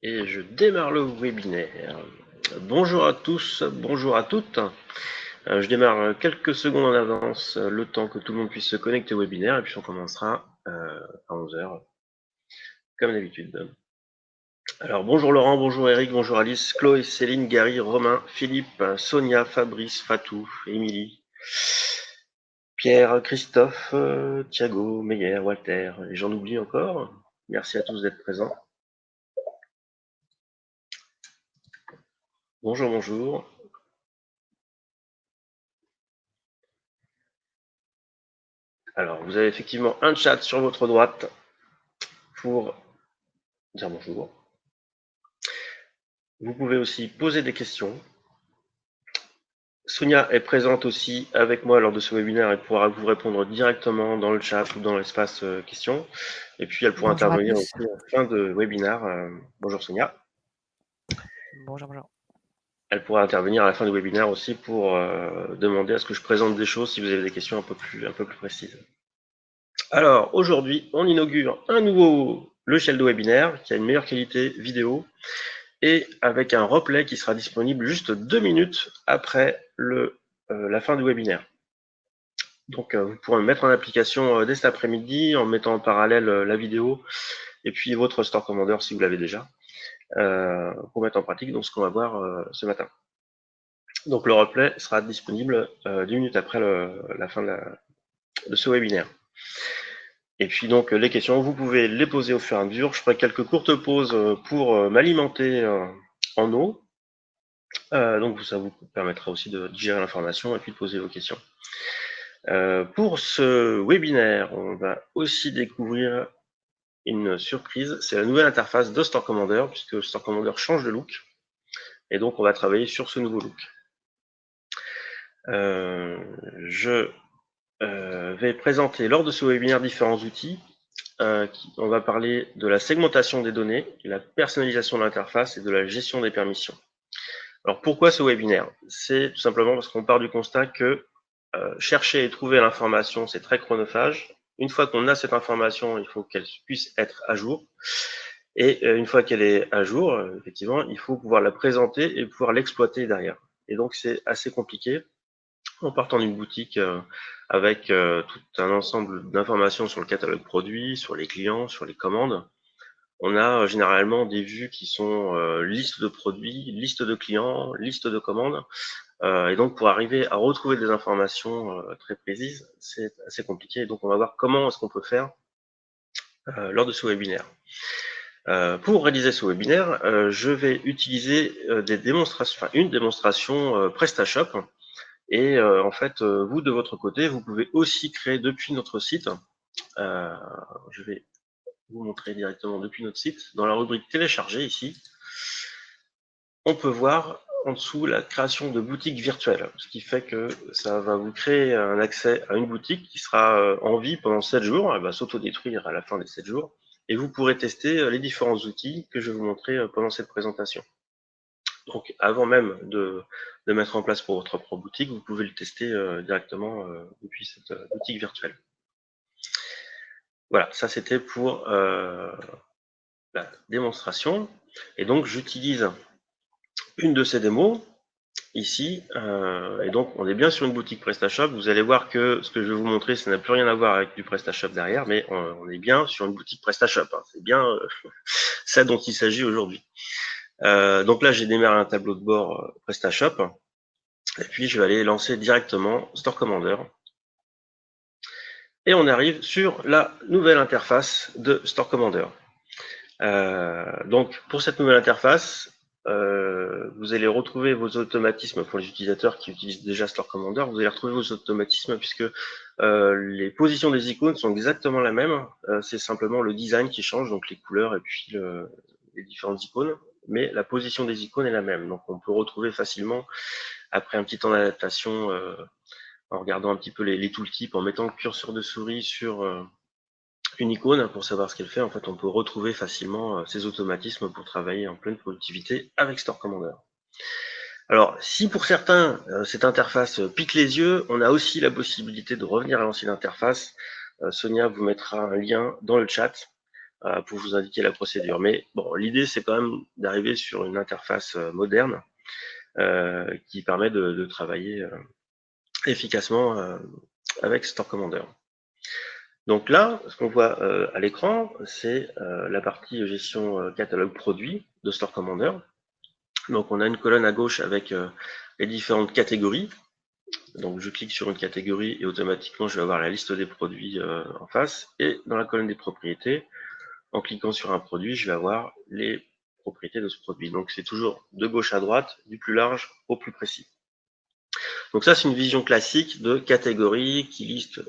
Et je démarre le webinaire. Bonjour à tous, bonjour à toutes. Je démarre quelques secondes en avance, le temps que tout le monde puisse se connecter au webinaire, et puis on commencera à 11 h, comme d'habitude. Alors bonjour Laurent, bonjour Eric, bonjour Alice, Chloé, Céline, Gary, Romain, Philippe, Sonia, Fabrice, Fatou, Émilie, Pierre, Christophe, Thiago, Meyer, Walter, et j'en oublie encore. Merci à tous d'être présents. Bonjour, bonjour. Alors, vous avez effectivement un chat sur votre droite pour dire bonjour. Vous pouvez aussi poser des questions. Sonia est présente aussi avec moi lors de ce webinaire et pourra vous répondre directement dans le chat ou dans l'espace questions. Et puis, elle pourra Bonjour à intervenir tous. aussi en fin de webinaire. Bonjour Sonia. Bonjour, bonjour. Elle pourra intervenir à la fin du webinaire aussi pour demander à ce que je présente des choses si vous avez des questions un peu plus précises. Alors, aujourd'hui, on inaugure un nouveau logiciel de webinaire qui a une meilleure qualité vidéo et avec un replay qui sera disponible juste 2 minutes après la fin du webinaire. Donc, vous pourrez le mettre en application dès cet après-midi en mettant en parallèle la vidéo et puis votre Store Commander si vous l'avez déjà, pour mettre en pratique donc ce qu'on va voir ce matin. Donc, le replay sera disponible 2 minutes après la fin de ce webinaire. Et puis donc les questions, vous pouvez les poser au fur et à mesure. Je ferai quelques courtes pauses pour m'alimenter en eau. Donc ça vous permettra aussi de digérer l'information et puis de poser vos questions. Pour ce webinaire, on va aussi découvrir une surprise, c'est la nouvelle interface de Store Commander, puisque Store Commander change de look. Et donc on va travailler sur ce nouveau look. Je vais présenter lors de ce webinaire différents outils. On va parler de la segmentation des données, de la personnalisation de l'interface et de la gestion des permissions. Alors pourquoi ce webinaire? C'est tout simplement parce qu'on part du constat que chercher et trouver l'information, c'est très chronophage. Une fois qu'on a cette information, il faut qu'elle puisse être à jour. Et une fois qu'elle est à jour, effectivement, il faut pouvoir la présenter et pouvoir l'exploiter derrière. Et donc c'est assez compliqué en partant d'une boutique avec tout un ensemble d'informations sur le catalogue produit, sur les clients, sur les commandes. On a généralement des vues qui sont liste de produits, liste de clients, liste de commandes. Et donc, pour arriver à retrouver des informations très précises, c'est assez compliqué. Et donc, on va voir comment est-ce qu'on peut faire lors de ce webinaire. Pour réaliser ce webinaire, je vais utiliser une démonstration PrestaShop. Et en fait, vous, de votre côté, vous pouvez aussi créer depuis notre site. Je vais vous montrer directement depuis notre site. Dans la rubrique télécharger ici, on peut voir en dessous la création de boutiques virtuelles, ce qui fait que ça va vous créer un accès à une boutique qui sera en vie pendant 7 jours, elle va s'autodétruire à la fin des 7 jours, et vous pourrez tester les différents outils que je vais vous montrer pendant cette présentation. Donc avant même de mettre en place pour votre propre boutique, vous pouvez le tester directement depuis cette boutique virtuelle. Voilà, ça c'était pour la démonstration. Et donc j'utilise une de ces démos ici, et donc on est bien sur une boutique PrestaShop. Vous allez voir que ce que je vais vous montrer, ça n'a plus rien à voir avec du PrestaShop derrière, mais on est bien sur une boutique PrestaShop. Hein. C'est bien ça dont il s'agit aujourd'hui. Donc là, j'ai démarré un tableau de bord PrestaShop, et puis je vais aller lancer directement Store Commander. Et on arrive sur la nouvelle interface de Store Commander. Donc pour cette nouvelle interface, vous allez retrouver vos automatismes pour les utilisateurs qui utilisent déjà Store Commander. Vous allez retrouver vos automatismes puisque les positions des icônes sont exactement la même. C'est simplement le design qui change, donc les couleurs et puis les différentes icônes. Mais la position des icônes est la même. Donc on peut retrouver facilement, après un petit temps d'adaptation, en regardant un petit peu les tooltips, en mettant le curseur de souris sur une icône pour savoir ce qu'elle fait. En fait, on peut retrouver facilement ces automatismes pour travailler en pleine productivité avec Store Commander. Alors, si pour certains, cette interface pique les yeux, on a aussi la possibilité de revenir à l'ancienne interface. Sonia vous mettra un lien dans le chat pour vous indiquer la procédure. Mais bon, l'idée, c'est quand même d'arriver sur une interface moderne qui permet de travailler efficacement avec Store Commander. Donc là, ce qu'on voit à l'écran, c'est la partie gestion catalogue produit de Store Commander. Donc on a une colonne à gauche avec les différentes catégories. Donc je clique sur une catégorie et automatiquement je vais avoir la liste des produits en face. Et dans la colonne des propriétés, en cliquant sur un produit, je vais avoir les propriétés de ce produit. Donc c'est toujours de gauche à droite, du plus large au plus précis. Donc ça, c'est une vision classique de catégorie qui liste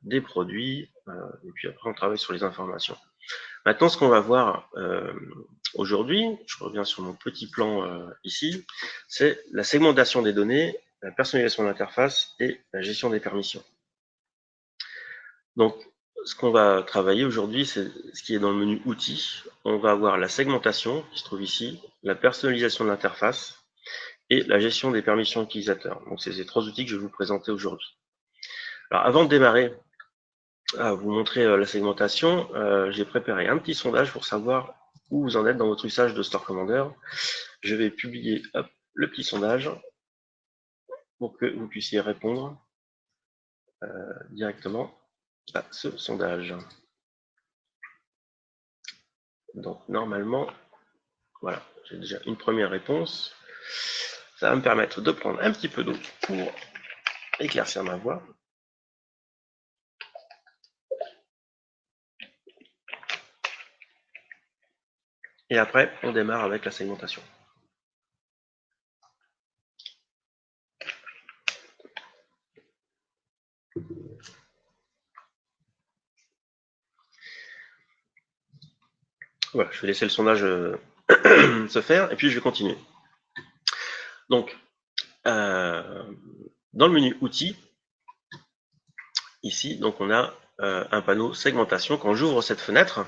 des produits, et puis après on travaille sur les informations. Maintenant, ce qu'on va voir aujourd'hui, je reviens sur mon petit plan ici, c'est la segmentation des données, la personnalisation de l'interface et la gestion des permissions. Donc, ce qu'on va travailler aujourd'hui, c'est ce qui est dans le menu outils. On va avoir la segmentation qui se trouve ici, la personnalisation de l'interface et la gestion des permissions utilisateurs. Donc, c'est ces trois outils que je vais vous présenter aujourd'hui. Alors, avant de démarrer à vous montrer la segmentation, j'ai préparé un petit sondage pour savoir où vous en êtes dans votre usage de Store Commander. Je vais publier le petit sondage pour que vous puissiez répondre directement à ce sondage. Donc normalement, voilà, j'ai déjà une première réponse. Ça va me permettre de prendre un petit peu d'eau pour éclaircir ma voix. Et après, on démarre avec la segmentation. Voilà, je vais laisser le sondage se faire et puis je vais continuer. Donc, dans le menu outils, ici, donc on a un panneau segmentation. Quand j'ouvre cette fenêtre,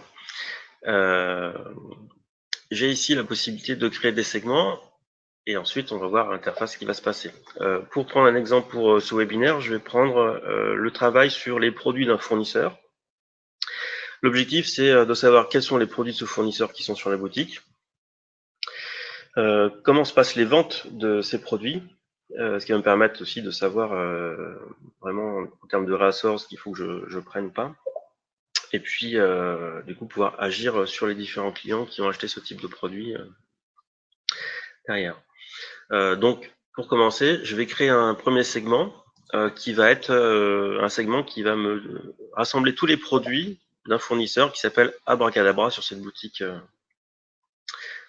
j'ai ici la possibilité de créer des segments et ensuite on va voir l'interface qui va se passer. Pour prendre un exemple pour ce webinaire, je vais prendre le travail sur les produits d'un fournisseur. L'objectif, c'est de savoir quels sont les produits de ce fournisseur qui sont sur la boutique, comment se passent les ventes de ces produits, ce qui va me permettre aussi de savoir vraiment en termes de réassort ce qu'il faut que je prenne ou pas. Et puis, du coup, pouvoir agir sur les différents clients qui ont acheté ce type de produit derrière. Donc, pour commencer, je vais créer un premier segment qui va être un segment qui va me rassembler tous les produits d'un fournisseur qui s'appelle Abracadabra sur cette boutique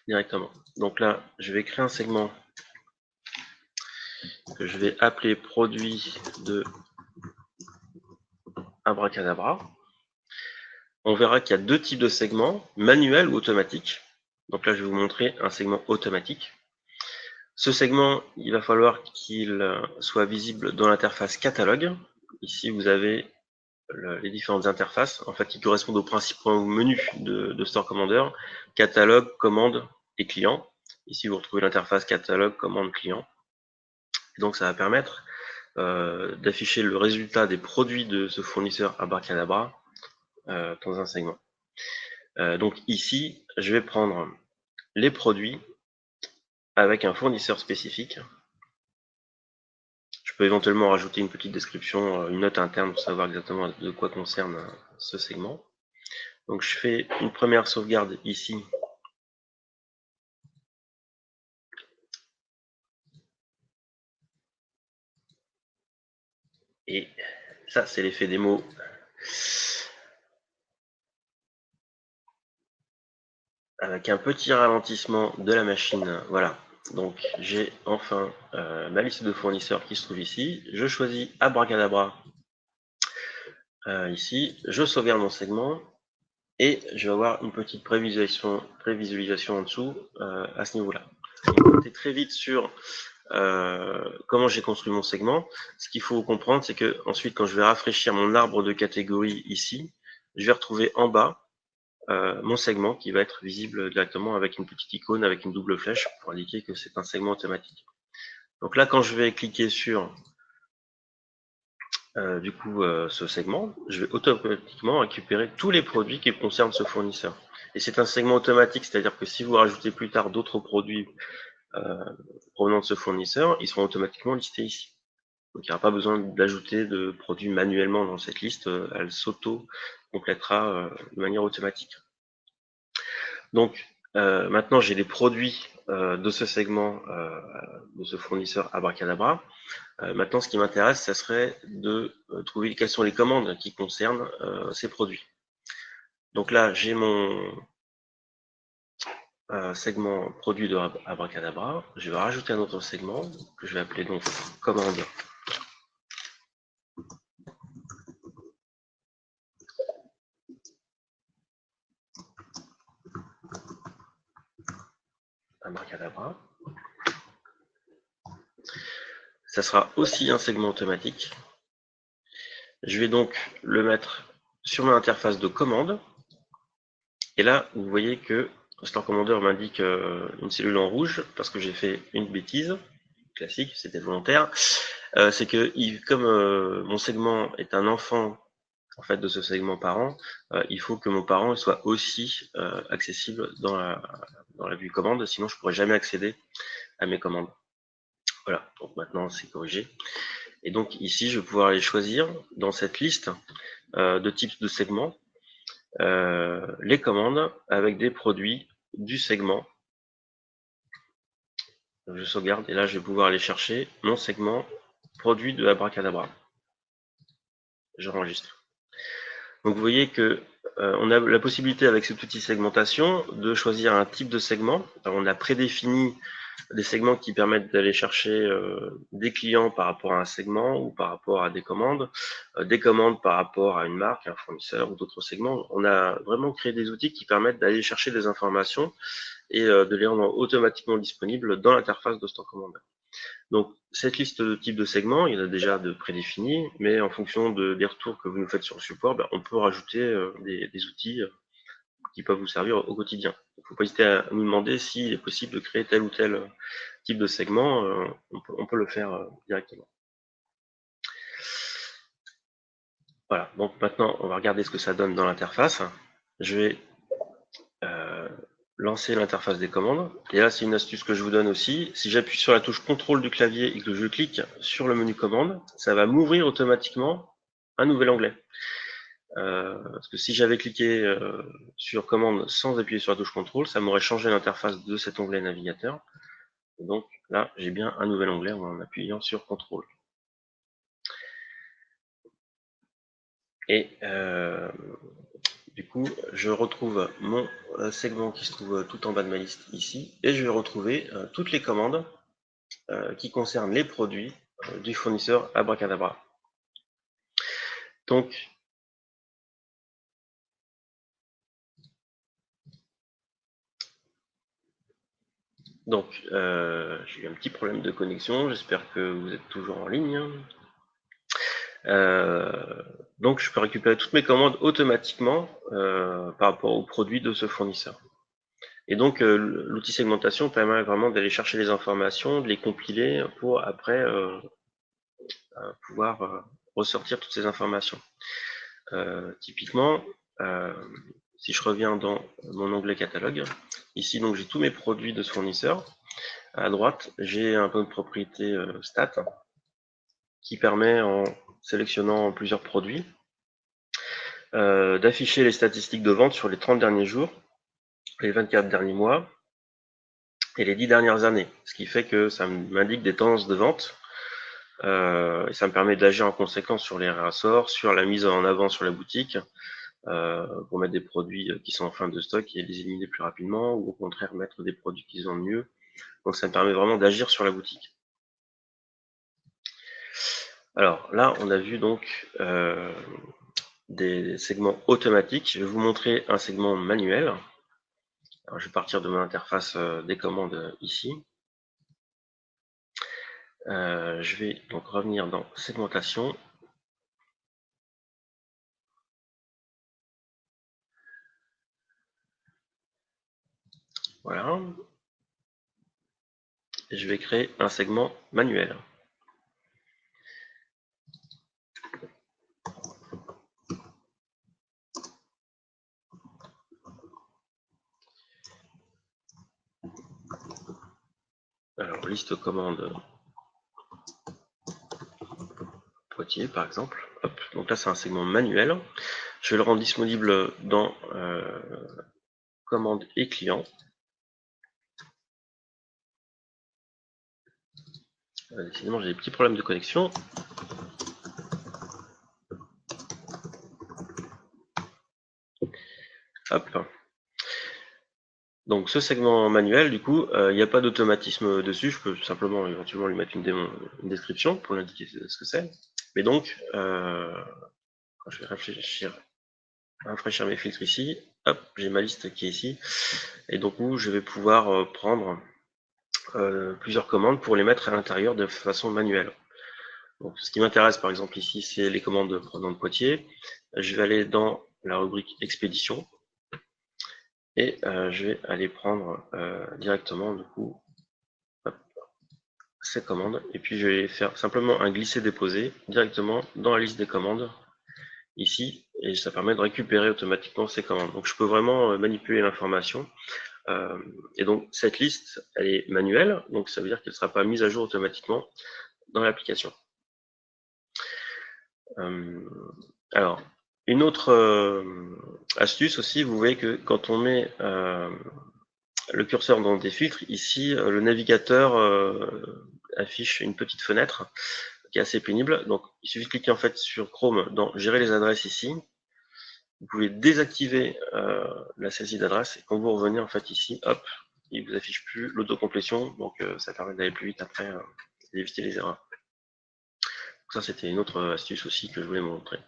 directement. Donc là, je vais créer un segment que je vais appeler produit de Abracadabra. On verra qu'il y a deux types de segments, manuel ou automatique. Donc là, je vais vous montrer un segment automatique. Ce segment, il va falloir qu'il soit visible dans l'interface catalogue. Ici, vous avez les différentes interfaces, en fait, qui correspondent aux principaux menus de Store Commander, catalogue, commande et client. Ici, vous retrouvez l'interface catalogue, commande, client. Donc, ça va permettre d'afficher le résultat des produits de ce fournisseur Abracadabra dans un segment. Donc ici, je vais prendre les produits avec un fournisseur spécifique. Je peux éventuellement rajouter une petite description, une note interne pour savoir exactement de quoi concerne ce segment. Donc je fais une première sauvegarde ici. Et ça, c'est l'effet démo. Avec un petit ralentissement de la machine. Voilà. Donc j'ai enfin ma liste de fournisseurs qui se trouve ici. Je choisis Abracadabra ici. Je sauvegarde mon segment. Et je vais avoir une petite prévisualisation en dessous à ce niveau-là. Notez très vite sur comment j'ai construit mon segment. Ce qu'il faut comprendre, c'est que ensuite, quand je vais rafraîchir mon arbre de catégorie ici, je vais retrouver en bas mon segment qui va être visible directement avec une petite icône, avec une double flèche pour indiquer que c'est un segment automatique. Donc là, quand je vais cliquer sur du coup ce segment, je vais automatiquement récupérer tous les produits qui concernent ce fournisseur. Et c'est un segment automatique, c'est-à-dire que si vous rajoutez plus tard d'autres produits provenant de ce fournisseur, ils seront automatiquement listés ici. Donc il n'y aura pas besoin d'ajouter de produits manuellement dans cette liste, elle s'auto-complétera de manière automatique. Donc maintenant j'ai les produits de ce segment, de ce fournisseur Abracadabra. Maintenant ce qui m'intéresse, ça serait de trouver quelles sont les commandes qui concernent ces produits. Donc là j'ai mon segment produit de Abracadabra. Je vais rajouter un autre segment que je vais appeler donc commande Abracadabra. Ça sera aussi un segment automatique. Je vais donc le mettre sur ma interface de commande. Et là, vous voyez que Store Commander m'indique une cellule en rouge parce que j'ai fait une bêtise classique, c'était volontaire. C'est que comme mon segment est un enfant en fait de ce segment parent, il faut que mon parent soit aussi accessible dans la vue commande, sinon je pourrais jamais accéder à mes commandes. Voilà, donc maintenant c'est corrigé. Et donc ici, je vais pouvoir aller choisir dans cette liste de types de segments les commandes avec des produits du segment. Donc, je sauvegarde et là, je vais pouvoir aller chercher mon segment produit de Abracadabra. J'enregistre. Donc vous voyez que on a la possibilité avec cet outil segmentation de choisir un type de segment. Alors, on a prédéfini des segments qui permettent d'aller chercher des clients par rapport à un segment ou par rapport à des commandes par rapport à une marque, un fournisseur ou d'autres segments. On a vraiment créé des outils qui permettent d'aller chercher des informations et de les rendre automatiquement disponibles dans l'interface de Store Commander. Donc, cette liste de types de segments, il y en a déjà de prédéfinis, mais en fonction des retours que vous nous faites sur le support, on peut rajouter des outils qui peuvent vous servir au quotidien. Il ne faut pas hésiter à nous demander s'il est possible de créer tel ou tel type de segment, on peut le faire directement. Voilà, donc maintenant on va regarder ce que ça donne dans l'interface. Je vais lancer l'interface des commandes. Et là, c'est une astuce que je vous donne aussi. Si j'appuie sur la touche contrôle du clavier et que je clique sur le menu commande, ça va m'ouvrir automatiquement un nouvel onglet. Parce que si j'avais cliqué sur commande sans appuyer sur la touche contrôle, ça m'aurait changé l'interface de cet onglet navigateur. Et donc là, j'ai bien un nouvel onglet en appuyant sur contrôle. Et du coup, je retrouve mon segment qui se trouve tout en bas de ma liste ici, et je vais retrouver toutes les commandes qui concernent les produits du fournisseur Abracadabra. Donc, j'ai eu un petit problème de connexion, j'espère que vous êtes toujours en ligne. Donc, je peux récupérer toutes mes commandes automatiquement par rapport aux produits de ce fournisseur. Et donc, l'outil segmentation permet vraiment d'aller chercher les informations, de les compiler pour après pouvoir ressortir toutes ces informations. Typiquement, si je reviens dans mon onglet catalogue, ici donc j'ai tous mes produits de ce fournisseur. À droite, j'ai un peu de propriété stat qui permet, en sélectionnant plusieurs produits, d'afficher les statistiques de vente sur les 30 derniers jours, les 24 derniers mois et les 10 dernières années. Ce qui fait que ça m'indique des tendances de vente et ça me permet d'agir en conséquence sur les rassorts, sur la mise en avant sur la boutique, pour mettre des produits qui sont en fin de stock et les éliminer plus rapidement, ou au contraire mettre des produits qui vendent mieux. Donc ça me permet vraiment d'agir sur la boutique. Alors là, on a vu donc des segments automatiques. Je vais vous montrer un segment manuel. Alors, je vais partir de mon interface des commandes ici. Je vais donc revenir dans segmentation. Voilà. Et je vais créer un segment manuel. Alors, liste commande Poitiers, par exemple. Hop. Donc là, c'est un segment manuel. Je vais le rendre disponible dans commande et client. Décidément, j'ai des petits problèmes de connexion. Hop. Donc ce segment manuel, du coup, il n'y a pas d'automatisme dessus. Je peux simplement éventuellement lui mettre une description pour lui indiquer ce que c'est. Mais donc, quand je vais rafraîchir mes filtres ici, hop, j'ai ma liste qui est ici. Et donc où je vais pouvoir prendre plusieurs commandes pour les mettre à l'intérieur de façon manuelle. Donc, ce qui m'intéresse par exemple ici, c'est les commandes provenant de Poitiers. Je vais aller dans la rubrique expédition et je vais aller prendre directement du coup ces commandes et puis je vais faire simplement un glisser-déposer directement dans la liste des commandes ici et ça permet de récupérer automatiquement ces commandes. Donc je peux vraiment manipuler l'information et donc cette liste elle est manuelle, donc ça veut dire qu'elle ne sera pas mise à jour automatiquement dans l'application. Alors, une autre astuce aussi, vous voyez que quand on met le curseur dans des filtres, ici, le navigateur affiche une petite fenêtre qui est assez pénible. Donc, il suffit de cliquer en fait sur Chrome dans Gérer les adresses ici. Vous pouvez désactiver la saisie d'adresse et quand vous revenez en fait ici, hop, il vous affiche plus l'autocomplétion. Donc, ça permet d'aller plus vite après et d'éviter les erreurs. Donc, ça, c'était une autre astuce aussi que je voulais vous montrer.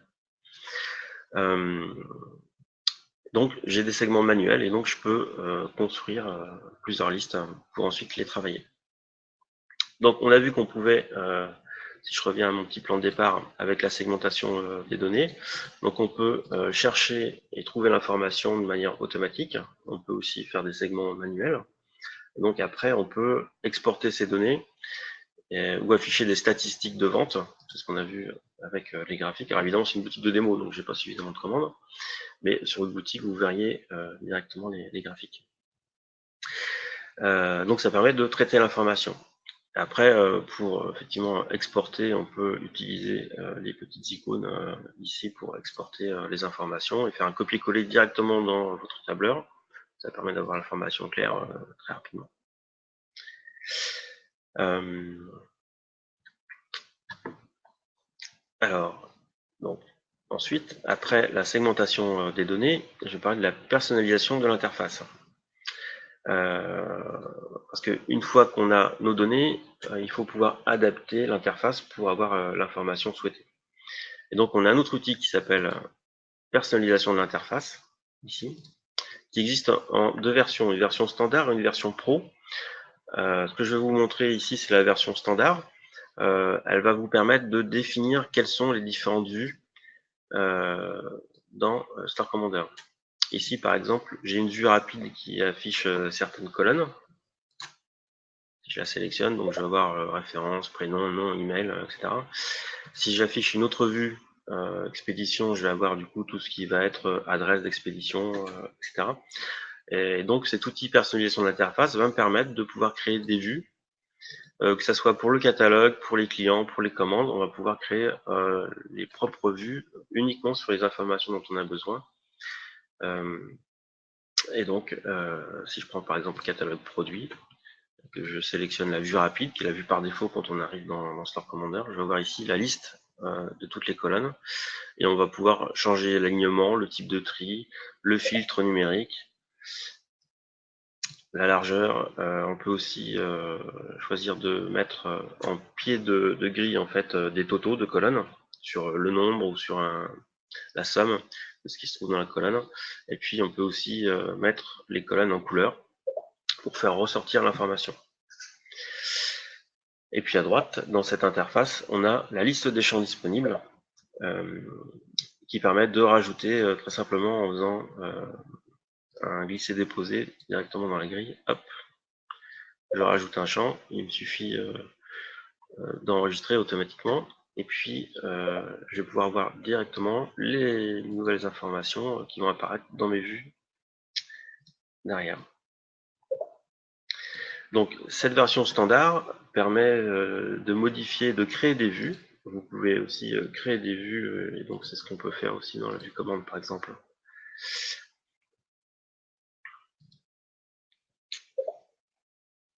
Donc j'ai des segments manuels et donc je peux construire plusieurs listes pour ensuite les travailler. Donc on a vu qu'on pouvait, si je reviens à mon petit plan de départ avec la segmentation des données, donc on peut chercher et trouver l'information de manière automatique. On peut aussi faire des segments manuels. Donc après on peut exporter ces données ou afficher des statistiques de vente. C'est ce qu'on a vu avec les graphiques. Alors évidemment c'est une boutique de démo donc j'ai pas suffisamment de commandes. Mais sur votre boutique, vous verriez directement les graphiques. Donc ça permet de traiter l'information. Après, pour effectivement exporter, on peut utiliser les petites icônes ici pour exporter les informations et faire un copier-coller directement dans votre tableur. Ça permet d'avoir l'information claire très rapidement. Alors, donc, ensuite, après la segmentation des données, je vais parler de la personnalisation de l'interface. Parce qu'une fois qu'on a nos données, il faut pouvoir adapter l'interface pour avoir l'information souhaitée. Et donc, on a un autre outil qui s'appelle personnalisation de l'interface, ici, qui existe en deux versions, une version standard et une version pro. Ce que je vais vous montrer ici, c'est la version standard. Elle va vous permettre de définir quelles sont les différentes vues dans Star Commander. Ici, par exemple, j'ai une vue rapide qui affiche certaines colonnes. Je la sélectionne, donc je vais avoir référence, prénom, nom, email, etc. Si j'affiche une autre vue expédition, je vais avoir du coup tout ce qui va être adresse d'expédition, etc. Et donc cet outil personnalisation d'interface va me permettre de pouvoir créer des vues, que ce soit pour le catalogue, pour les clients, pour les commandes, on va pouvoir créer les propres vues uniquement sur les informations dont on a besoin. Et donc, si je prends par exemple catalogue produit, que je sélectionne la vue rapide, qui est la vue par défaut quand on arrive dans Store Commander. Je vais voir ici la liste de toutes les colonnes et on va pouvoir changer l'alignement, le type de tri, le filtre numérique, la largeur. On peut aussi choisir de mettre en pied de grille en fait des totaux de colonnes sur le nombre ou sur la somme de ce qui se trouve dans la colonne. Et puis on peut aussi mettre les colonnes en couleur pour faire ressortir l'information. Et puis à droite, dans cette interface, on a la liste des champs disponibles qui permettent de rajouter très simplement en faisant un glisser-déposer directement dans la grille. Hop, je rajoute un champ, il me suffit d'enregistrer automatiquement. Et puis, je vais pouvoir voir directement les nouvelles informations qui vont apparaître dans mes vues derrière. Donc, cette version standard permet de modifier, de créer des vues. Vous pouvez aussi créer des vues, et donc c'est ce qu'on peut faire aussi dans la vue commande, par exemple.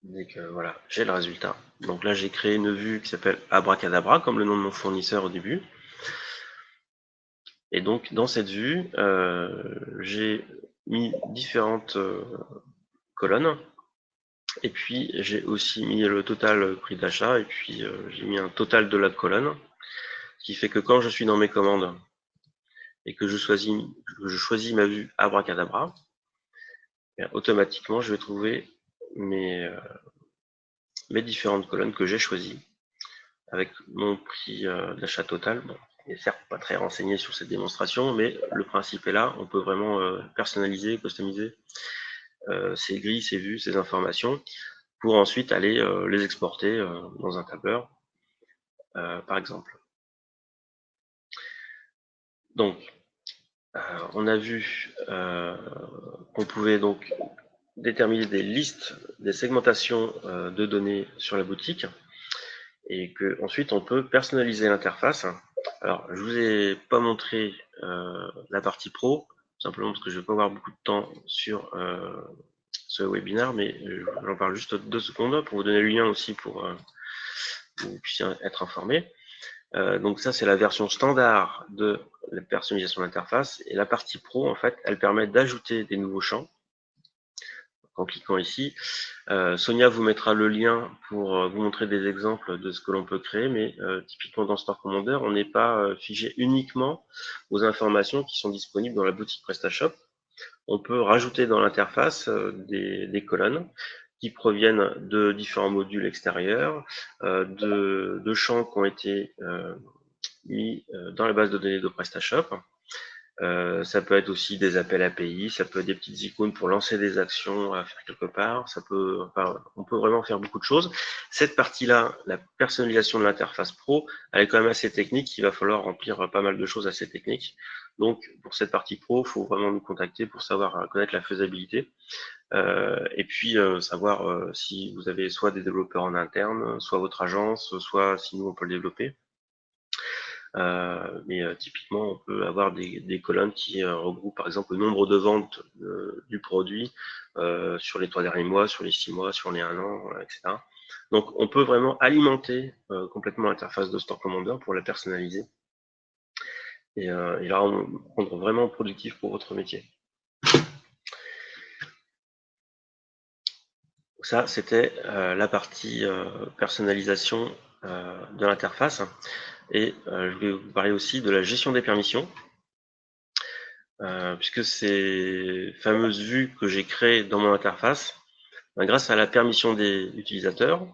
Dès que voilà, j'ai le résultat. Donc là, j'ai créé une vue qui s'appelle Abracadabra, comme le nom de mon fournisseur au début. Et donc, dans cette vue, j'ai mis différentes colonnes. Et puis, j'ai aussi mis le total prix d'achat. Et puis, j'ai mis un total de la colonne. Ce qui fait que quand je suis dans mes commandes et que je choisis ma vue Abracadabra, automatiquement, je vais trouver mes différentes colonnes que j'ai choisies avec mon prix d'achat total. Bon, il n'est certes pas très renseigné sur cette démonstration, mais le principe est là. On peut vraiment personnaliser, customiser ces grilles, ces vues, ces informations pour ensuite aller les exporter dans un tableur, par exemple. Donc, on a vu qu'on pouvait donc déterminer des listes, des segmentations de données sur la boutique et que ensuite on peut personnaliser l'interface. Alors, je vous ai pas montré la partie pro, simplement parce que je vais pas avoir beaucoup de temps sur ce webinaire, mais j'en parle juste 2 secondes pour vous donner le lien aussi pour que vous puissiez être informé. Donc ça, c'est la version standard de la personnalisation d'interface. Et la partie pro, en fait, elle permet d'ajouter des nouveaux champs. En cliquant ici, Sonia vous mettra le lien pour vous montrer des exemples de ce que l'on peut créer, mais typiquement dans Store Commander, on n'est pas figé uniquement aux informations qui sont disponibles dans la boutique PrestaShop. On peut rajouter dans l'interface des colonnes qui proviennent de différents modules extérieurs, de champs qui ont été mis dans la base de données de PrestaShop. Ça peut être aussi des appels API, ça peut être des petites icônes pour lancer des actions à faire quelque part. On peut vraiment faire beaucoup de choses. Cette partie-là, la personnalisation de l'interface pro, elle est quand même assez technique. Il va falloir remplir pas mal de choses assez techniques. Donc, pour cette partie pro, il faut vraiment nous contacter pour savoir connaître la faisabilité. Et puis savoir si vous avez soit des développeurs en interne, soit votre agence, soit si nous on peut le développer. Mais typiquement, on peut avoir des colonnes qui regroupent par exemple le nombre de ventes du produit sur les 3 derniers mois, sur les 6 mois, sur les 1 an, etc. Donc, on peut vraiment alimenter complètement l'interface de Store Commander pour la personnaliser et la rendre vraiment productif pour votre métier. Ça, c'était la partie personnalisation de l'interface. Et je vais vous parler aussi de la gestion des permissions, puisque ces fameuses vues que j'ai créées dans mon interface, grâce à la permission des utilisateurs,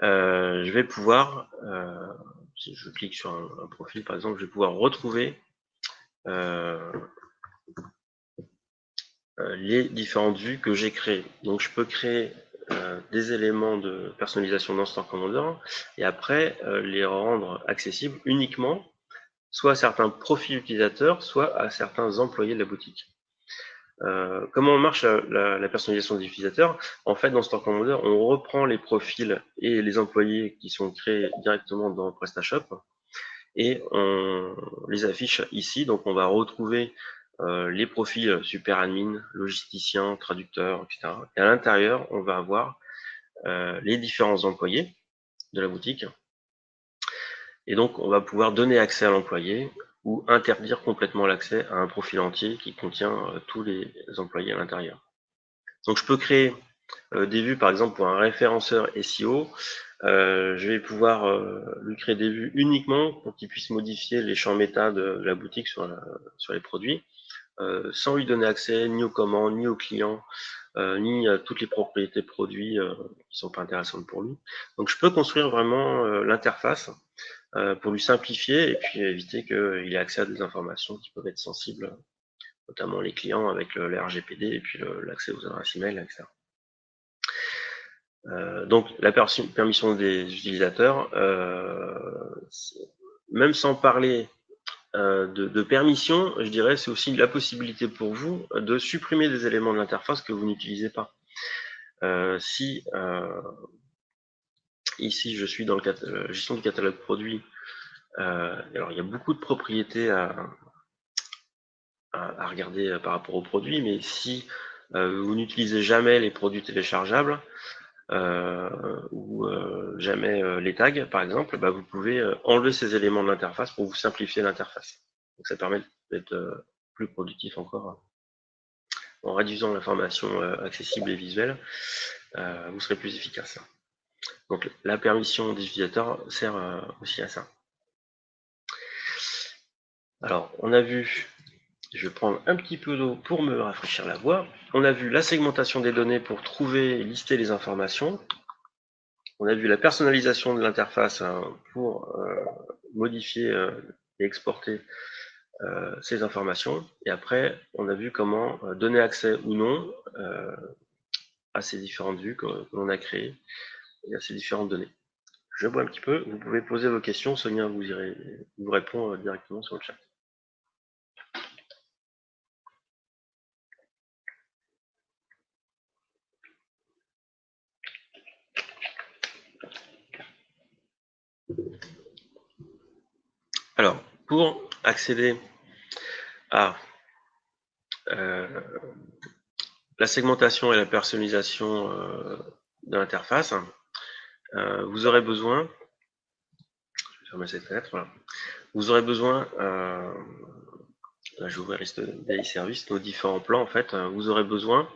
je vais pouvoir, si je clique sur un profil par exemple, je vais pouvoir retrouver les différentes vues que j'ai créées. Donc je peux créer des éléments de personnalisation dans Store Commander et après les rendre accessibles uniquement soit à certains profils utilisateurs, soit à certains employés de la boutique. Comment marche la personnalisation des utilisateurs? En fait, dans Store Commander, on reprend les profils et les employés qui sont créés directement dans PrestaShop et on les affiche ici. Donc, on va retrouver les profils super admin, logisticien, traducteur, etc. Et à l'intérieur, on va avoir les différents employés de la boutique. Et donc, on va pouvoir donner accès à l'employé ou interdire complètement l'accès à un profil entier qui contient tous les employés à l'intérieur. Donc, je peux créer des vues, par exemple, pour un référenceur SEO. Je vais pouvoir lui créer des vues uniquement pour qu'il puisse modifier les champs méta de la boutique sur les produits, sans lui donner accès ni aux commandes, ni aux clients, ni à toutes les propriétés produits qui sont pas intéressantes pour lui. Donc, je peux construire vraiment l'interface pour lui simplifier et puis éviter qu'il ait accès à des informations qui peuvent être sensibles, notamment les clients avec le RGPD et puis l'accès aux adresses email, etc. Donc la permission des utilisateurs, même sans parler de permission, je dirais c'est aussi la possibilité pour vous de supprimer des éléments de l'interface que vous n'utilisez pas. Si ici je suis dans le gestion du catalogue produit, alors il y a beaucoup de propriétés à regarder par rapport aux produits, mais si vous n'utilisez jamais les produits téléchargeables ou jamais les tags, par exemple, bah, vous pouvez enlever ces éléments de l'interface pour vous simplifier l'interface. Donc ça permet d'être plus productif encore. En réduisant l'information accessible et visuelle, vous serez plus efficace. Donc la permission des utilisateurs sert aussi à ça. Alors, on a vu, je vais prendre un petit peu d'eau pour me rafraîchir la voix. On a vu la segmentation des données pour trouver et lister les informations. On a vu la personnalisation de l'interface pour modifier et exporter ces informations. Et après, on a vu comment donner accès ou non à ces différentes vues que l'on a créées et à ces différentes données. Je bois un petit peu, vous pouvez poser vos questions, Sonia vous répond directement sur le chat. Alors, pour accéder à la segmentation et la personnalisation de l'interface, vous aurez besoin, je vais fermer cette fenêtre, voilà. Vous aurez besoin, là je vais ouvrir liste des services, nos différents plans en fait, vous aurez besoin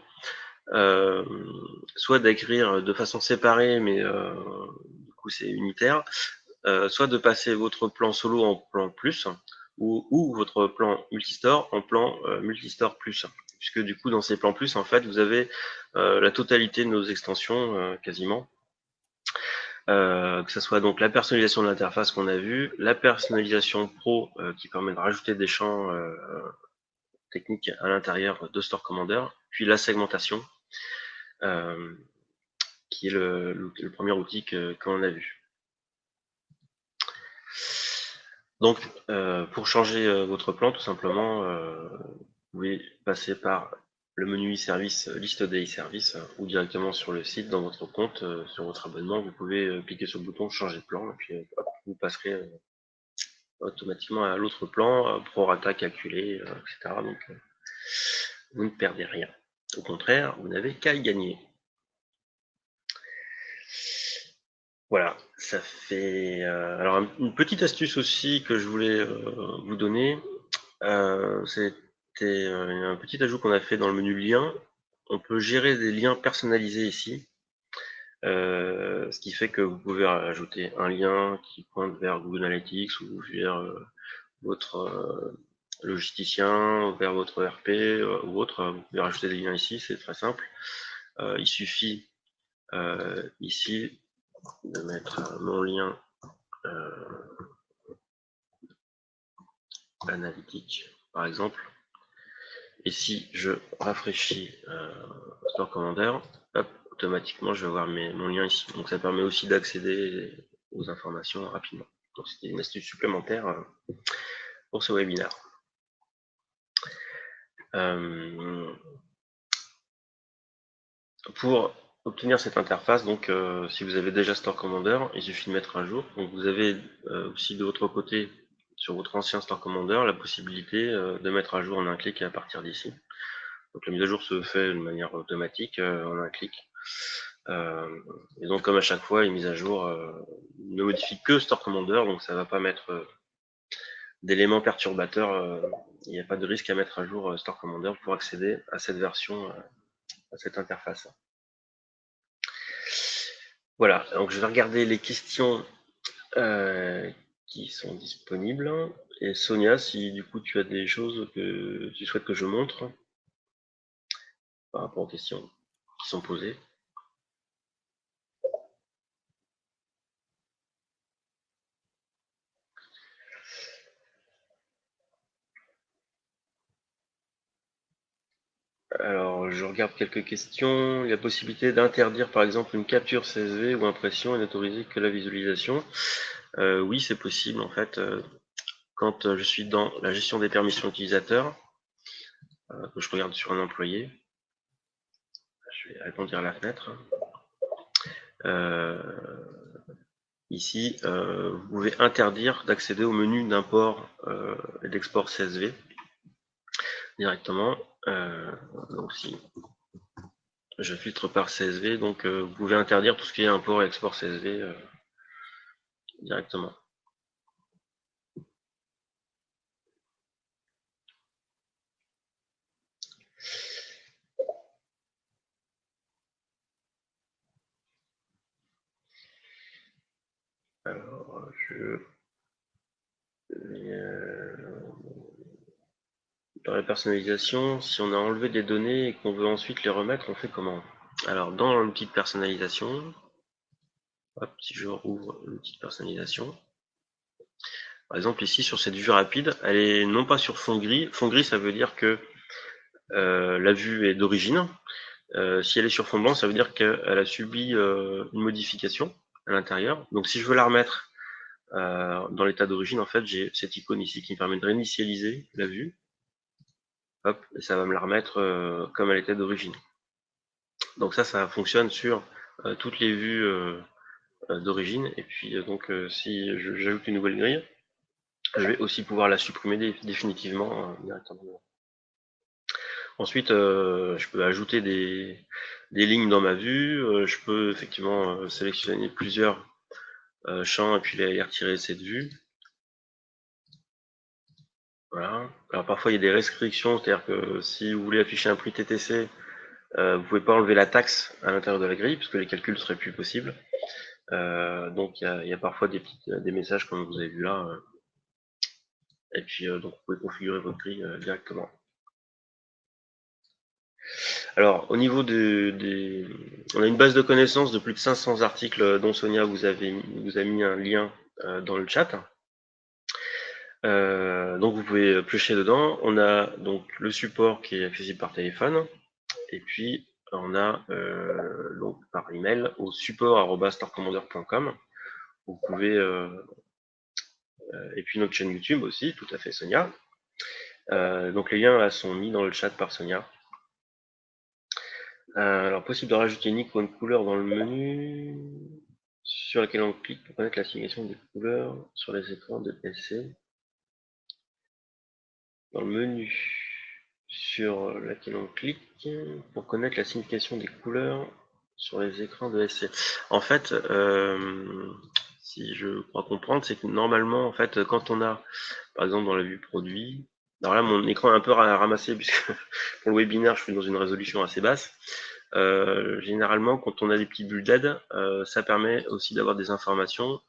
soit d'écrire de façon séparée, mais du coup c'est unitaire, soit de passer votre plan solo en plan plus, ou votre plan multistore en plan multistore plus. Puisque du coup dans ces plans plus, en fait, vous avez la totalité de nos extensions quasiment. Que ce soit donc la personnalisation de l'interface qu'on a vu, la personnalisation pro qui permet de rajouter des champs techniques à l'intérieur de Store Commander, puis la segmentation qui est le premier outil qu'on a vu. Donc pour changer votre plan, tout simplement, vous pouvez passer par le menu e-service, liste des e-services, ou directement sur le site, dans votre compte, sur votre abonnement, vous pouvez cliquer sur le bouton changer de plan, et puis hop, vous passerez automatiquement à l'autre plan, prorata calculé, etc. Donc vous ne perdez rien. Au contraire, vous n'avez qu'à y gagner. Voilà, ça fait. Alors une petite astuce aussi que je voulais vous donner, c'était un petit ajout qu'on a fait dans le menu lien. On peut gérer des liens personnalisés ici, ce qui fait que vous pouvez ajouter un lien qui pointe vers Google Analytics ou vers votre logisticien, vers votre RP ou autre. Vous pouvez rajouter des liens ici, c'est très simple. Il suffit ici de mettre mon lien analytique, par exemple. Et si je rafraîchis Store Commander, hop, automatiquement je vais voir mon lien ici. Donc ça permet aussi d'accéder aux informations rapidement. Donc c'était une astuce supplémentaire pour ce webinaire. Pour obtenir cette interface, donc si vous avez déjà Store Commander, il suffit de mettre à jour. Donc vous avez aussi de votre côté, sur votre ancien Store Commander, la possibilité de mettre à jour en un clic à partir d'ici. Donc la mise à jour se fait de manière automatique en un clic. Et donc comme à chaque fois, une mise à jour ne modifie que Store Commander, donc ça ne va pas mettre d'éléments perturbateurs. Il n'y a pas de risque à mettre à jour Store Commander pour accéder à cette version, à cette interface. Voilà, donc je vais regarder les questions qui sont disponibles. Et Sonia, si du coup tu as des choses que tu souhaites que je montre par rapport aux questions qui sont posées. Alors, je regarde quelques questions. La possibilité d'interdire, par exemple, une capture CSV ou impression et n'autoriser que la visualisation. Oui, c'est possible, en fait. Quand je suis dans la gestion des permissions utilisateurs, que je regarde sur un employé, je vais agrandir la fenêtre. Ici, vous pouvez interdire d'accéder au menu d'import et d'export CSV directement. Donc si je filtre par CSV, donc vous pouvez interdire tout ce qui est import et export CSV directement. Alors, dans la personnalisation, si on a enlevé des données et qu'on veut ensuite les remettre, on fait comment? Alors, dans l'outil de personnalisation, hop, si je rouvre l'outil de personnalisation, par exemple ici sur cette vue rapide, elle est non pas sur fond gris. Fond gris, ça veut dire que la vue est d'origine. Si elle est sur fond blanc, ça veut dire qu'elle a subi une modification à l'intérieur. Donc si je veux la remettre dans l'état d'origine, en fait, j'ai cette icône ici qui me permet de réinitialiser la vue. Hop, et ça va me la remettre comme elle était d'origine. Donc ça fonctionne sur toutes les vues d'origine. Et puis donc si j'ajoute une nouvelle grille, je vais aussi pouvoir la supprimer définitivement directement. Ensuite, je peux ajouter des lignes dans ma vue. Je peux effectivement sélectionner plusieurs champs et puis les retirer de cette vue. Voilà. Alors parfois il y a des restrictions, c'est-à-dire que si vous voulez afficher un prix TTC, vous pouvez pas enlever la taxe à l'intérieur de la grille, puisque les calculs seraient plus possibles. Donc il y a parfois des messages comme vous avez vu là. Et puis donc vous pouvez configurer votre grille directement. Alors au niveau on a une base de connaissances de plus de 500 articles dont Sonia vous a mis un lien dans le chat. Donc vous pouvez piocher dedans. On a donc le support qui est accessible par téléphone. Et puis on a donc par email au support@starcommander.com. Vous pouvez et puis notre chaîne YouTube aussi, tout à fait Sonia. Donc les liens là, sont mis dans le chat par Sonia. Alors possible de rajouter une icône couleur dans le menu sur laquelle on clique pour connaître la signification des couleurs sur les écrans de PC. Dans le menu sur laquelle on clique pour connaître la signification des couleurs sur les écrans de SC. En fait, si je crois comprendre, c'est que normalement, en fait, quand on a, par exemple, dans la vue produit, alors là, mon écran est un peu ramassé puisque pour le webinaire, je suis dans une résolution assez basse. Généralement, quand on a des petites bulles d'aide, ça permet aussi d'avoir des informations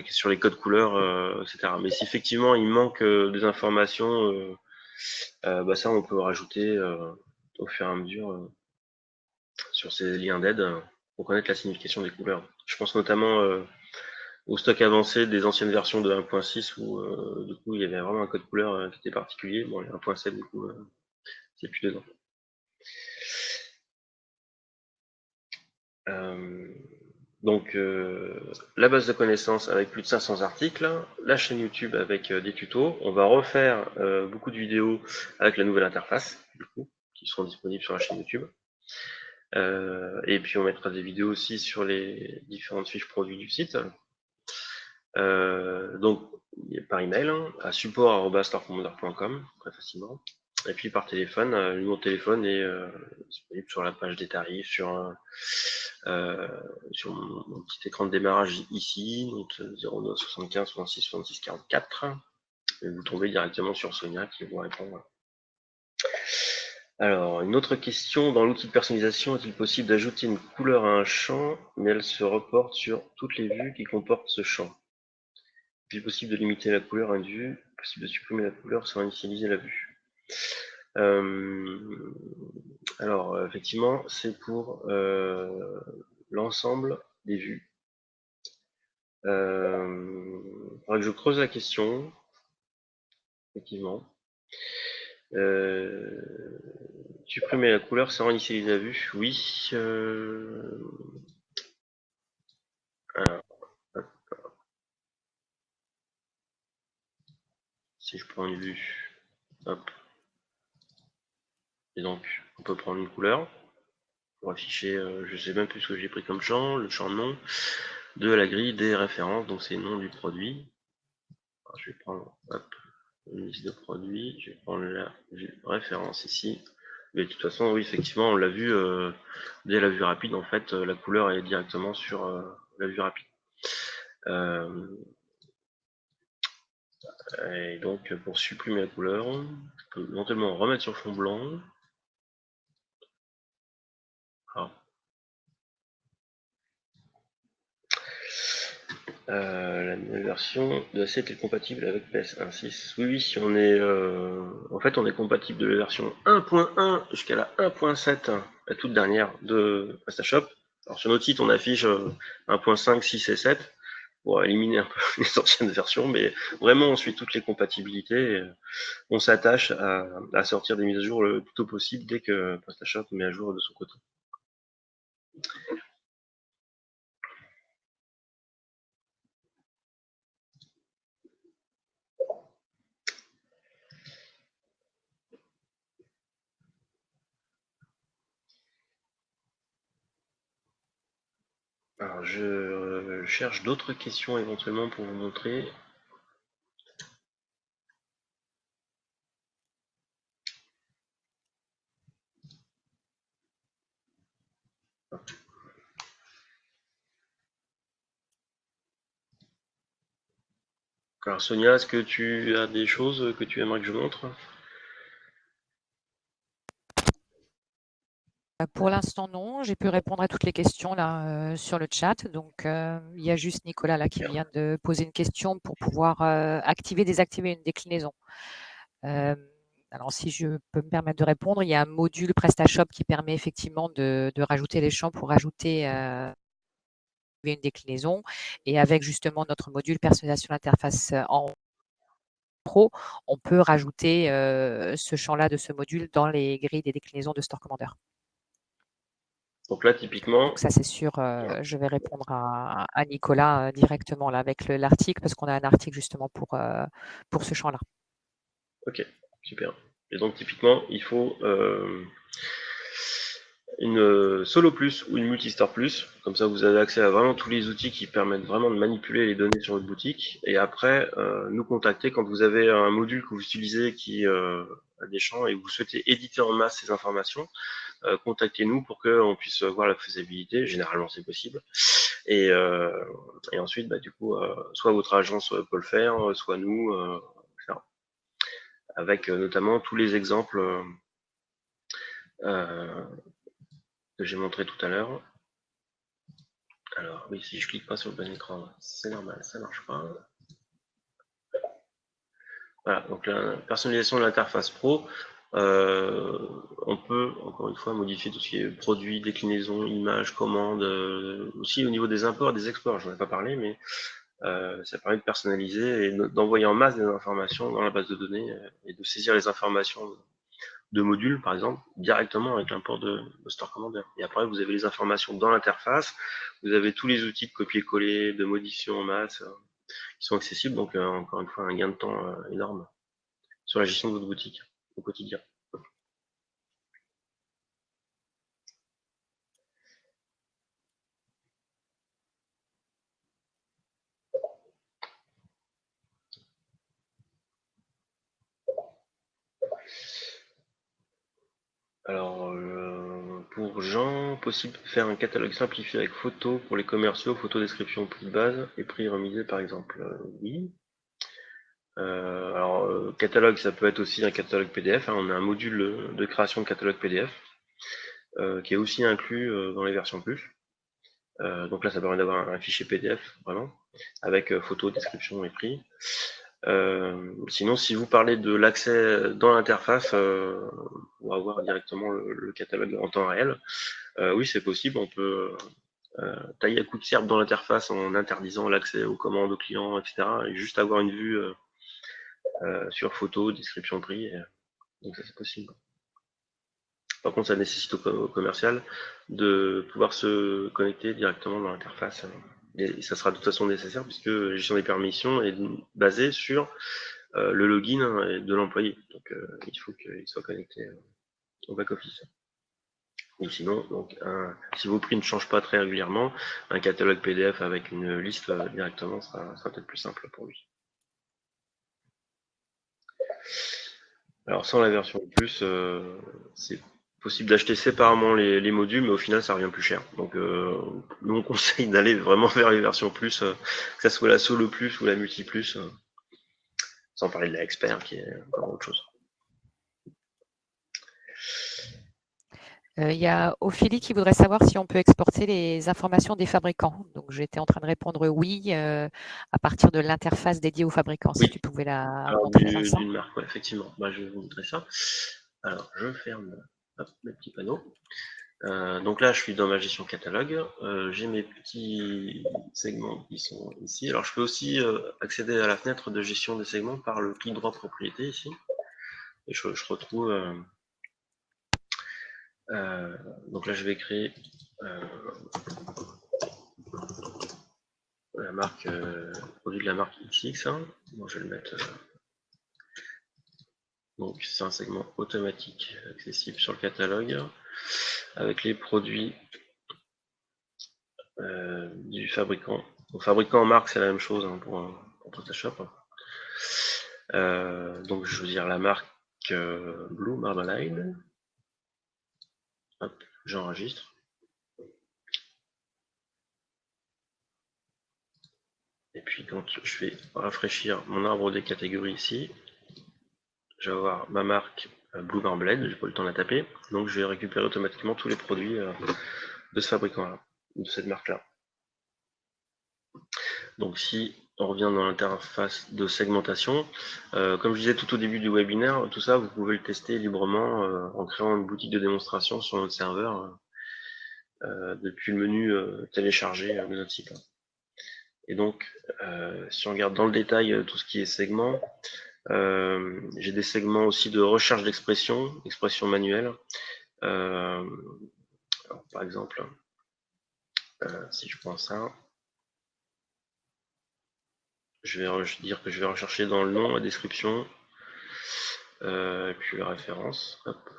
sur les codes couleurs, etc. Mais si effectivement il manque des informations, ça on peut rajouter au fur et à mesure sur ces liens d'aide pour connaître la signification des couleurs. Je pense notamment au stock avancé des anciennes versions de 1.6 où du coup il y avait vraiment un code couleur qui était particulier. Bon, les 1.7 du coup c'est plus dedans. Donc la base de connaissances avec plus de 500 articles, la chaîne YouTube avec des tutos. On va refaire beaucoup de vidéos avec la nouvelle interface, du coup, qui seront disponibles sur la chaîne YouTube. Et puis on mettra des vidéos aussi sur les différentes fiches produits du site. Donc par email à support@starcommander.com très facilement. Et puis par téléphone, le numéro de téléphone est disponible sur la page des tarifs, sur mon petit écran de démarrage ici, donc 09 75 66 66 44. Et vous tombez directement sur Sonia qui vous répond. Alors, une autre question, dans l'outil de personnalisation, est-il possible d'ajouter une couleur à un champ, mais elle se reporte sur toutes les vues qui comportent ce champ? Est-il possible de limiter la couleur à une vue? Possible de supprimer la couleur sans initialiser la vue? Alors, effectivement, c'est pour l'ensemble des vues. Faudrait que je creuse la question, effectivement. Supprimer la couleur sans initialiser la vue, oui. Alors, si je prends une vue, hop, et donc on peut prendre une couleur pour afficher, je ne sais même plus ce que j'ai pris comme champ, le champ nom de la grille des références, donc c'est le nom du produit. Alors, je vais prendre une liste de produits, je vais prendre la référence ici. Mais de toute façon, oui, effectivement, on l'a vu dès la vue rapide, en fait, la couleur est directement sur la vue rapide. Et donc, pour supprimer la couleur, je peux éventuellement remettre sur fond blanc. Ah. La nouvelle version de la 7 est compatible avec PS 1.6. Oui, on est, en fait, on est compatible de la version 1.1 jusqu'à la 1.7, la toute dernière de PrestaShop. Alors sur notre site, on affiche 1.5, 6 et 7 pour éliminer un peu les anciennes versions, mais vraiment, on suit toutes les compatibilités. Et on s'attache à sortir des mises à jour le plus tôt possible dès que PrestaShop met à jour de son côté. Alors, je cherche d'autres questions éventuellement pour vous montrer. Alors Sonia, est-ce que tu as des choses que tu aimerais que je montre? Pour l'instant, non. J'ai pu répondre à toutes les questions là sur le chat. Donc, il y a juste Nicolas là qui vient de poser une question pour pouvoir activer, désactiver une déclinaison. Alors, si je peux me permettre de répondre, il y a un module PrestaShop qui permet effectivement de rajouter les champs pour ajouter une déclinaison. Et avec justement notre module personnalisation d'interface en Pro, on peut rajouter ce champ-là de ce module dans les grilles des déclinaisons de Store Commander. Donc là, typiquement, Donc ça, c'est sûr, je vais répondre à Nicolas directement là, avec l'article, parce qu'on a un article justement pour ce champ-là. ok, super. Et donc typiquement, il faut une Solo Plus ou une Multistore Plus. Comme ça, vous avez accès à vraiment tous les outils qui permettent vraiment de manipuler les données sur votre boutique. Et après, nous contacter quand vous avez un module que vous utilisez qui a des champs et vous souhaitez éditer en masse ces informations. Contactez-nous pour qu'on puisse voir la faisabilité. Généralement, c'est possible. Et ensuite, du coup, soit votre agence peut le faire, soit nous, avec notamment tous les exemples que j'ai montré tout à l'heure. Alors, oui, si je clique pas sur le bon écran, c'est normal, ça marche pas. Voilà, donc la personnalisation de l'interface pro, on peut, encore une fois, modifier tout ce qui est produits, déclinaison, images, commandes, aussi au niveau des imports et des exports, j'en ai pas parlé, mais ça permet de personnaliser et d'envoyer en masse des informations dans la base de données et de saisir les informations de modules, par exemple, directement avec l'import de Store Commander. Et après, vous avez les informations dans l'interface, vous avez tous les outils de copier-coller, de modification en masse qui sont accessibles, donc encore une fois, un gain de temps énorme sur la gestion de votre boutique au quotidien. Alors, pour Jean, possible de faire un catalogue simplifié avec photos pour les commerciaux, photo description prix de base et prix remisé par exemple. Oui. Alors, catalogue, ça peut être aussi un catalogue PDF. On a un module de création de catalogue PDF qui est aussi inclus dans les versions plus. Donc là, ça permet d'avoir un fichier PDF, vraiment, avec photo, description et prix. Sinon, si vous parlez de l'accès dans l'interface pour avoir directement le catalogue en temps réel, oui, c'est possible. On peut tailler à coup de serpe dans l'interface en interdisant l'accès aux commandes aux clients, etc. Et juste avoir une vue sur photo, description, prix. Donc ça, c'est possible. Par contre, ça nécessite au commercial de pouvoir se connecter directement dans l'interface. Et ça sera de toute façon nécessaire puisque la gestion des permissions est basée sur le login de l'employé. Donc il faut qu'il soit connecté au back-office. Ou sinon, donc si vos prix ne changent pas très régulièrement, un catalogue PDF avec une liste directement sera peut-être plus simple pour lui. Alors sans la version plus, c'est possible d'acheter séparément les modules, mais au final ça revient plus cher. Donc nous on conseille d'aller vraiment vers les versions plus, que ça soit la solo plus ou la multi plus, sans parler de la expert qui est encore autre chose. Il y a Ophélie qui voudrait savoir si on peut exporter les informations des fabricants. Donc j'étais en train de répondre oui à partir de l'interface dédiée aux fabricants. Si tu pouvais la montrer, Vincent. D'une marque, ouais, effectivement. Je vais vous montrer ça. Alors je ferme mes petits panneaux. Donc là, je suis dans ma gestion catalogue. J'ai mes petits segments qui sont ici. Alors, je peux aussi accéder à la fenêtre de gestion des segments par le clic droit propriété ici. Et je retrouve. Donc là, je vais créer la marque produit de la marque XX. Donc, je vais le mettre. Donc, c'est un segment automatique accessible sur le catalogue avec les produits du fabricant. Donc, fabricant en marque, c'est la même chose pour PrestaShop. Donc je veux dire la marque Blue Marmalade. Hop, j'enregistre. Et puis quand je vais rafraîchir mon arbre des catégories ici, je vais avoir ma marque Blue Marmalade, j'ai pas eu le temps de la taper, donc je vais récupérer automatiquement tous les produits de ce fabricant-là, de cette marque-là. Donc si on revient dans l'interface de segmentation, comme je disais tout au début du webinaire, tout ça vous pouvez le tester librement en créant une boutique de démonstration sur notre serveur depuis le menu télécharger de notre site. Et donc si on regarde dans le détail tout ce qui est segment, j'ai des segments aussi de recherche d'expression, expression manuelle. Alors, par exemple, si je prends ça, je vais dire que je vais rechercher dans le nom, la description, et puis la référence. Hop.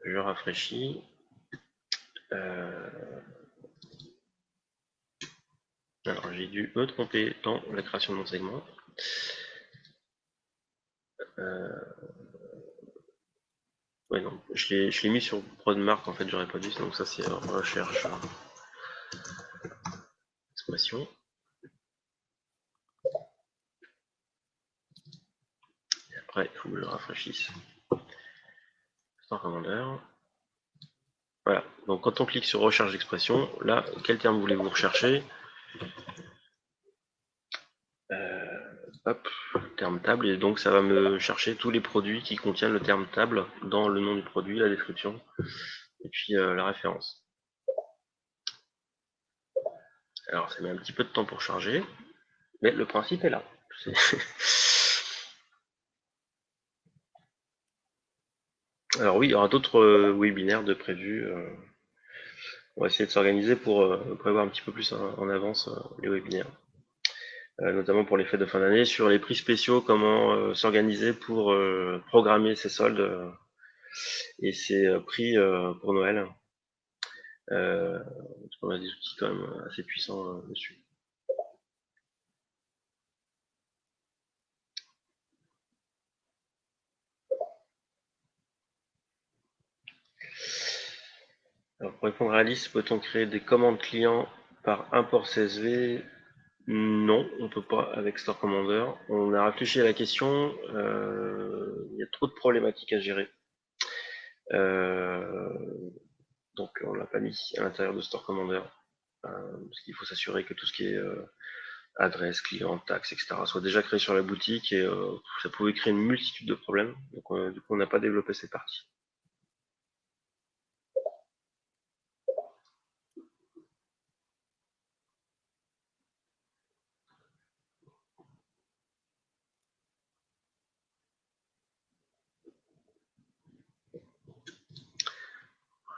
Je rafraîchis. Alors j'ai dû me tromper dans la création de mon segment. Ouais, non, je l'ai mis sur Prodmark, en fait, j'aurais pas dû, donc ça c'est recherche expression. Et après, il faut que je le rafraîchisse. Store Commander. Voilà, donc quand on clique sur recherche d'expression, là, quel terme voulez-vous rechercher? Hop, terme table, et donc ça va me chercher tous les produits qui contiennent le terme table dans le nom du produit, la description, et puis la référence. Alors ça met un petit peu de temps pour charger, mais le principe est là. Alors oui, il y aura d'autres webinaires de prévus. On va essayer de s'organiser pour prévoir un petit peu plus en avance les webinaires. Notamment pour les fêtes de fin d'année, sur les prix spéciaux, comment s'organiser pour programmer ses soldes et ses prix pour Noël. On a des outils quand même assez puissants dessus. Alors pour répondre à Alice, peut-on créer des commandes clients par import CSV? Non, on ne peut pas avec Store Commander. On a réfléchi à la question, il y a trop de problématiques à gérer. Donc on ne l'a pas mis à l'intérieur de Store Commander. Parce qu'il faut s'assurer que tout ce qui est adresse, client, taxes, etc. soit déjà créé sur la boutique et ça pouvait créer une multitude de problèmes. Donc du coup on n'a pas développé cette partie.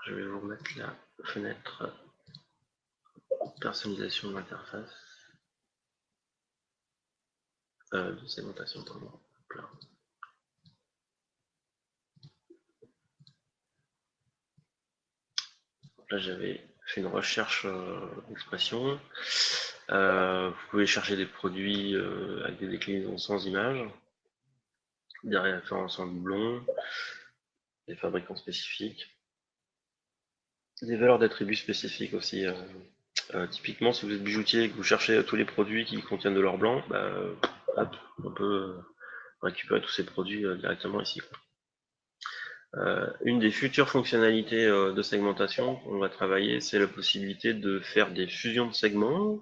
Je vais vous remettre la fenêtre personnalisation de l'interface de segmentation, pardon. Là. Là, j'avais fait une recherche d'expression. Vous pouvez chercher des produits avec des déclinaisons sans images, des références en doublon, des fabricants spécifiques, des valeurs d'attributs spécifiques aussi. Typiquement, si vous êtes bijoutier et que vous cherchez tous les produits qui contiennent de l'or blanc, hop, on peut récupérer tous ces produits directement ici. Une des futures fonctionnalités de segmentation qu'on va travailler, c'est la possibilité de faire des fusions de segments,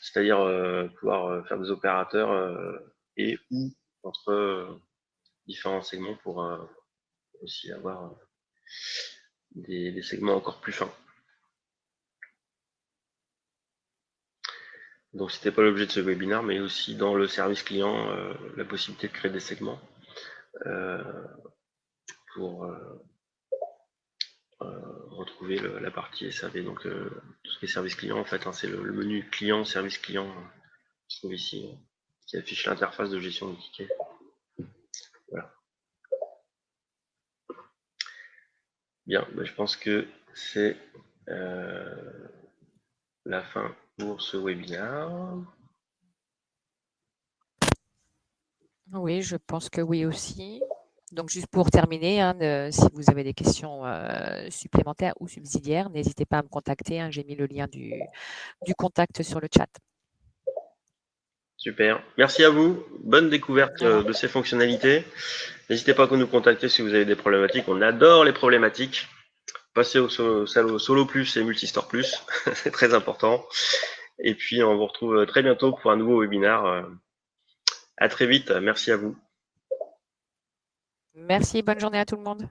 c'est-à-dire pouvoir faire des opérateurs et ou entre différents segments pour aussi avoir des segments encore plus fins. Donc c'était pas l'objet de ce webinaire, mais aussi dans le service client, la possibilité de créer des segments pour retrouver la partie SAV. Donc tout ce qui est service client, en fait, hein, c'est le menu client, service client qui se trouve ici, qui affiche l'interface de gestion du ticket. Voilà. Bien, je pense que c'est la fin pour ce webinaire. Oui, je pense que oui aussi. Donc, juste pour terminer, hein, si vous avez des questions supplémentaires ou subsidiaires, n'hésitez pas à me contacter. Hein, j'ai mis le lien du contact sur le chat. Super. Merci à vous. Bonne découverte Voilà. de ces fonctionnalités. N'hésitez pas à nous contacter si vous avez des problématiques. On adore les problématiques. Passez au Solo Plus et Multistore Plus. C'est très important. Et puis, on vous retrouve très bientôt pour un nouveau webinaire. À très vite. Merci à vous. Merci, bonne journée à tout le monde.